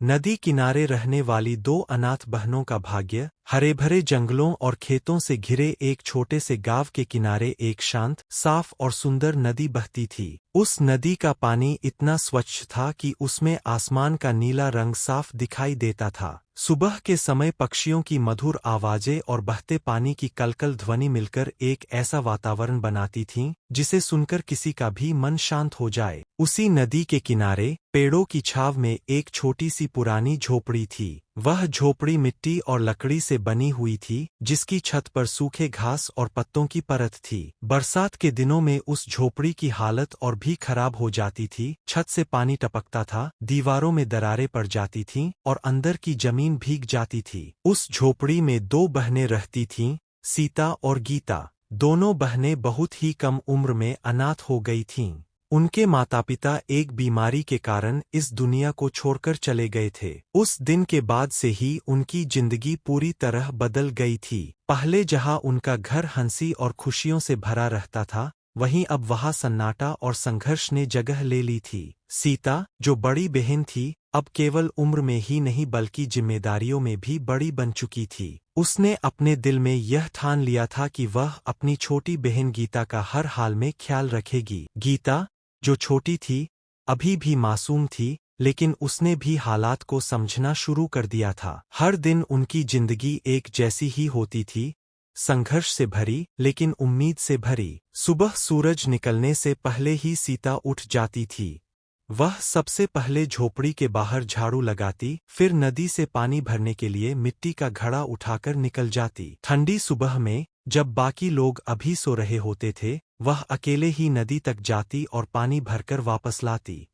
नदी किनारे रहने वाली दो अनाथ बहनों का भाग्य। हरे भरे जंगलों और खेतों से घिरे एक छोटे से गांव के किनारे एक शांत, साफ और सुंदर नदी बहती थी। उस नदी का पानी इतना स्वच्छ था कि उसमें आसमान का नीला रंग साफ दिखाई देता था। सुबह के समय पक्षियों की मधुर आवाजें और बहते पानी की कलकल ध्वनि मिलकर एक ऐसा वातावरण बनाती थीं, जिसे सुनकर किसी का भी मन शांत हो जाए। उसी नदी के किनारे पेड़ों की छाव में एक छोटी सी पुरानी झोपड़ी थी। वह झोपड़ी मिट्टी और लकड़ी से बनी हुई थी, जिसकी छत पर सूखे घास और पत्तों की परत थी। बरसात के दिनों में उस झोपड़ी की हालत और भी खराब हो जाती थी। छत से पानी टपकता था, दीवारों में दरारें पड़ जाती थीं और अंदर की जमीन भीग जाती थी। उस झोपड़ी में दो बहनें रहती थीं, सीता और गीता। दोनों बहनें बहुत ही कम उम्र में अनाथ हो गई थीं। उनके माता-पिता एक बीमारी के कारण इस दुनिया को छोड़कर चले गए थे। उस दिन के बाद से ही उनकी जिंदगी पूरी तरह बदल गई थी। पहले जहां उनका घर हंसी और खुशियों से भरा रहता था, वहीं अब वहां सन्नाटा और संघर्ष ने जगह ले ली थी। सीता, जो बड़ी बहन थी, अब केवल उम्र में ही नहीं बल्कि जिम्मेदारियों में भी बड़ी बन चुकी थी। उसने अपने दिल में यह ठान लिया था कि वह अपनी छोटी बहन गीता का हर हाल में ख्याल रखेगी। गीता, जो छोटी थी, अभी भी मासूम थी, लेकिन उसने भी हालात को समझना शुरू कर दिया था। हर दिन उनकी जिंदगी एक जैसी ही होती थी, संघर्ष से भरी लेकिन उम्मीद से भरी। सुबह सूरज निकलने से पहले ही सीता उठ जाती थी। वह सबसे पहले झोपड़ी के बाहर झाड़ू लगाती, फिर नदी से पानी भरने के लिए मिट्टी का घड़ा उठाकर निकल जाती। ठंडी सुबह में, जब बाकी लोग अभी सो रहे होते थे, वह अकेले ही नदी तक जाती और पानी भरकर वापस लाती।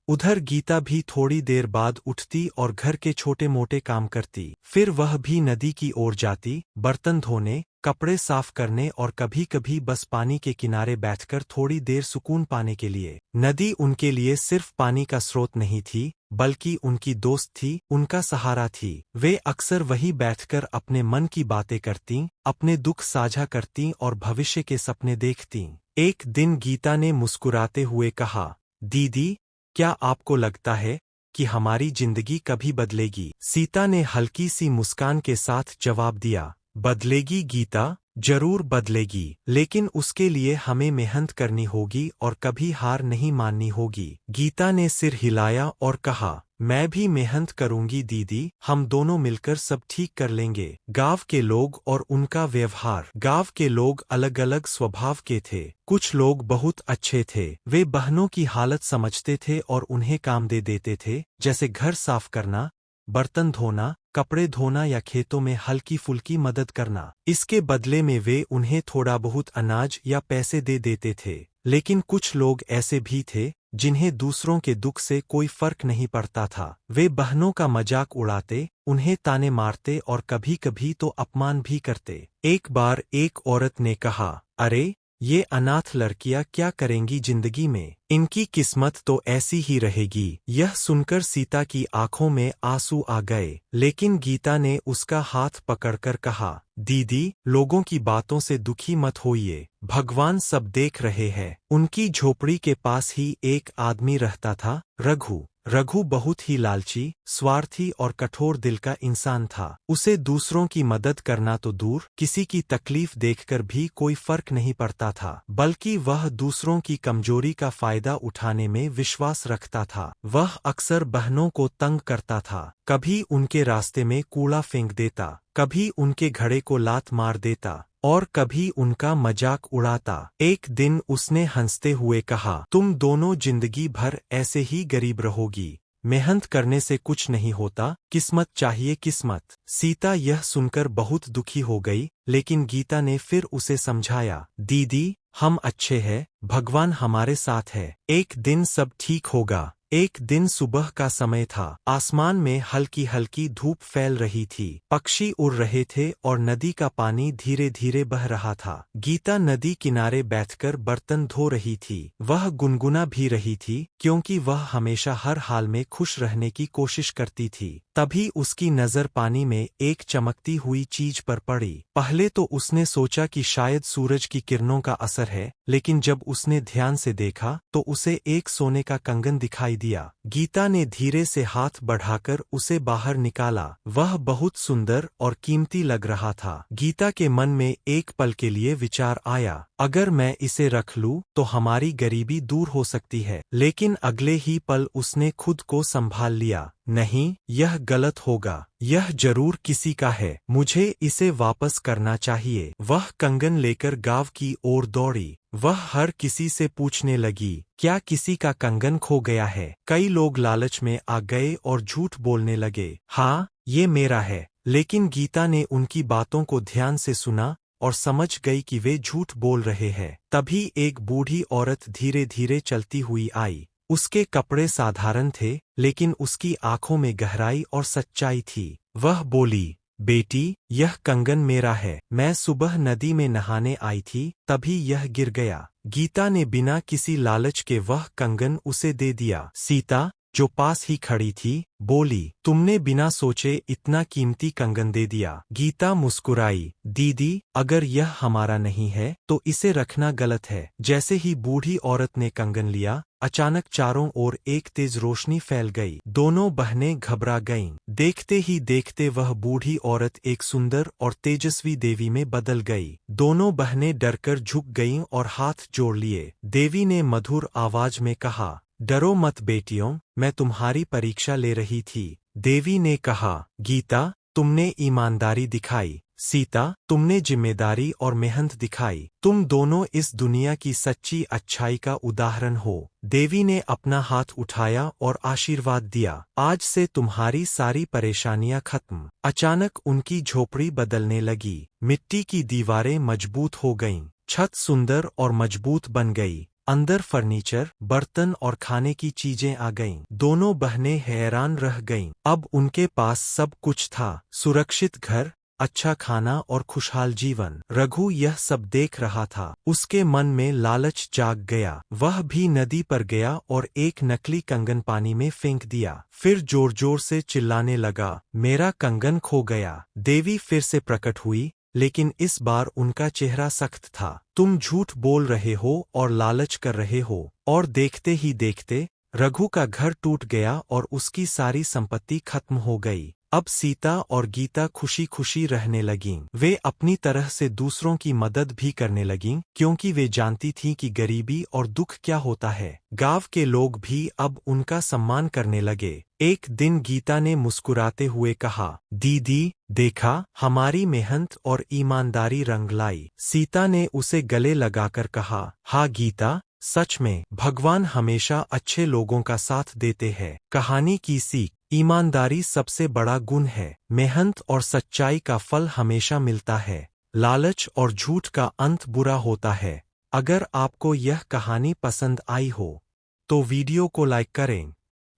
उधर गीता भी थोड़ी देर बाद उठती और घर के छोटे मोटे काम करती। फिर वह भी नदी की ओर जाती, बर्तन धोने, कपड़े साफ करने और कभी-कभी बस पानी के किनारे बैठकर थोड़ी देर सुकून पाने के लिए। नदी उनके लिए सिर्फ पानी का स्रोत नहीं थी, बल्कि उनकी दोस्त थी, उनका सहारा थी। वे अक्सर वहीं बैठकर अपने मन की बातें करतीं, अपने दुख साझा करतीं और भविष्य के सपने देखतीं। एक दिन गीता ने मुस्कुराते हुए कहा, दीदी, क्या आपको लगता है कि हमारी जिंदगी कभी बदलेगी? सीता ने हल्की सी मुस्कान के साथ जवाब दिया, बदलेगी गीता, जरूर बदलेगी, लेकिन उसके लिए हमें मेहनत करनी होगी और कभी हार नहीं माननी होगी। गीता ने सिर हिलाया और कहा, मैं भी मेहनत करूंगी दीदी, हम दोनों मिलकर सब ठीक कर लेंगे। गांव के लोग और उनका व्यवहार। गांव के लोग अलग अलग स्वभाव के थे। कुछ लोग बहुत अच्छे थे। वे बहनों की हालत समझते थे और उन्हें काम दे देते थे, जैसे घर साफ करना, बर्तन धोना, कपड़े धोना या खेतों में हल्की फुल्की मदद करना। इसके बदले में वे उन्हें थोड़ा बहुत अनाज या पैसे दे देते थे। लेकिन कुछ लोग ऐसे भी थे, जिन्हें दूसरों के दुख से कोई फर्क नहीं पड़ता था। वे बहनों का मजाक उड़ाते, उन्हें ताने मारते और कभी-कभी तो अपमान भी करते। एक बार एक औरत ने कहा, अरे, ये अनाथ लड़कियां क्या करेंगी जिंदगी में? इनकी किस्मत तो ऐसी ही रहेगी। यह सुनकर सीता की आंखों में आंसू आ गए, लेकिन गीता ने उसका हाथ पकड़कर कहा, दीदी, लोगों की बातों से दुखी मत होइए, भगवान सब देख रहे हैं। उनकी झोपड़ी के पास ही एक आदमी रहता था, रघु। रघु बहुत ही लालची, स्वार्थी और कठोर दिल का इंसान था। उसे दूसरों की मदद करना तो दूर, किसी की तकलीफ देखकर भी कोई फर्क नहीं पड़ता था, बल्कि वह दूसरों की कमजोरी का फायदा उठाने में विश्वास रखता था। वह अक्सर बहनों को तंग करता था, कभी उनके रास्ते में कूड़ा फेंक देता, कभी उनके घड़े को लात मार देता और कभी उनका मजाक उड़ाता। एक दिन उसने हंसते हुए कहा, तुम दोनों जिंदगी भर ऐसे ही गरीब रहोगी, मेहनत करने से कुछ नहीं होता, किस्मत चाहिए किस्मत। सीता यह सुनकर बहुत दुखी हो गई, लेकिन गीता ने फिर उसे समझाया, दीदी, हम अच्छे हैं, भगवान हमारे साथ है, एक दिन सब ठीक होगा। एक दिन सुबह का समय था। आसमान में हल्की हल्की धूप फैल रही थी, पक्षी उड़ रहे थे और नदी का पानी धीरे धीरे बह रहा था। गीता नदी किनारे बैठकर बर्तन धो रही थी। वह गुनगुना भी रही थी, क्योंकि वह हमेशा हर हाल में खुश रहने की कोशिश करती थी। तभी उसकी नजर पानी में एक चमकती हुई चीज पर पड़ी। पहले तो उसने सोचा कि शायद सूरज की किरणों का असर है, लेकिन जब उसने ध्यान से देखा तो उसे एक सोने का कंगन दिखाई दिया। गीता ने धीरे से हाथ बढ़ाकर उसे बाहर निकाला। वह बहुत सुंदर और कीमती लग रहा था। गीता के मन में एक पल के लिए विचार आया, अगर मैं इसे रख लूं तो हमारी गरीबी दूर हो सकती है। लेकिन अगले ही पल उसने खुद को संभाल लिया। नहीं, यह गलत होगा। यह जरूर किसी का है। मुझे इसे वापस करना चाहिए। वह कंगन लेकर गांव की ओर दौड़ी। वह हर किसी से पूछने लगी, क्या किसी का कंगन खो गया है? कई लोग लालच में आ गए और झूठ बोलने लगे। हाँ, ये मेरा है। लेकिन गीता ने उनकी बातों को ध्यान से सुना और समझ गई कि वे झूठ बोल रहे हैं। तभी एक बूढ़ी औरत धीरे धीरे चलती हुई आई। उसके कपड़े साधारण थे, लेकिन उसकी आंखों में गहराई और सच्चाई थी। वह बोली, बेटी, यह कंगन मेरा है। मैं सुबह नदी में नहाने आई थी, तभी यह गिर गया। गीता ने बिना किसी लालच के वह कंगन उसे दे दिया। सीता, जो पास ही खड़ी थी, बोली, तुमने बिना सोचे इतना कीमती कंगन दे दिया। गीता मुस्कुराई, दीदी, अगर यह हमारा नहीं है तो इसे रखना गलत है। जैसे ही बूढ़ी औरत ने कंगन लिया, अचानक चारों ओर एक तेज रोशनी फैल गई। दोनों बहनें घबरा गईं। देखते ही देखते वह बूढ़ी औरत एक सुंदर और तेजस्वी देवी में बदल गई। दोनों बहनें डरकर झुक गईं और हाथ जोड़ लिए। देवी ने मधुर आवाज में कहा, डरो मत बेटियों, मैं तुम्हारी परीक्षा ले रही थी। देवी ने कहा, गीता, तुमने ईमानदारी दिखाई। सीता, तुमने जिम्मेदारी और मेहनत दिखाई। तुम दोनों इस दुनिया की सच्ची अच्छाई का उदाहरण हो। देवी ने अपना हाथ उठाया और आशीर्वाद दिया। आज से तुम्हारी सारी परेशानियां खत्म। अचानक उनकी झोपड़ी बदलने लगी। मिट्टी की दीवारें मजबूत हो गईं। छत सुंदर और मजबूत बन गई। अंदर फर्नीचर, बर्तन और खाने की चीजें आ गईं। दोनों बहनें हैरान रह गईं। अब उनके पास सब कुछ था, सुरक्षित घर, अच्छा खाना और खुशहाल जीवन। रघु यह सब देख रहा था। उसके मन में लालच जाग गया। वह भी नदी पर गया और एक नकली कंगन पानी में फेंक दिया। फिर जोर जोर से चिल्लाने लगा, मेरा कंगन खो गया। देवी फिर से प्रकट हुई, लेकिन इस बार उनका चेहरा सख्त था। तुम झूठ बोल रहे हो और लालच कर रहे हो। और देखते ही देखते रघु का घर टूट गया और उसकी सारी संपत्ति खत्म हो गई। अब सीता और गीता खुशी खुशी रहने लगीं। वे अपनी तरह से दूसरों की मदद भी करने लगीं, क्योंकि वे जानती थीं कि गरीबी और दुख क्या होता है। गांव के लोग भी अब उनका सम्मान करने लगे। एक दिन गीता ने मुस्कुराते हुए कहा, दीदी, देखा, हमारी मेहनत और ईमानदारी रंग लाई। सीता ने उसे गले लगाकर कहा, हाँ गीता, सच में भगवान हमेशा अच्छे लोगों का साथ देते हैं। कहानी की सीख, ईमानदारी सबसे बड़ा गुण है। मेहनत और सच्चाई का फल हमेशा मिलता है। लालच और झूठ का अंत बुरा होता है। अगर आपको यह कहानी पसंद आई हो तो वीडियो को लाइक करें,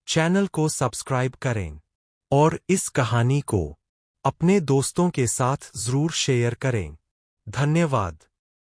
चैनल को सब्सक्राइब करें और इस कहानी को अपने दोस्तों के साथ जरूर शेयर करें। धन्यवाद।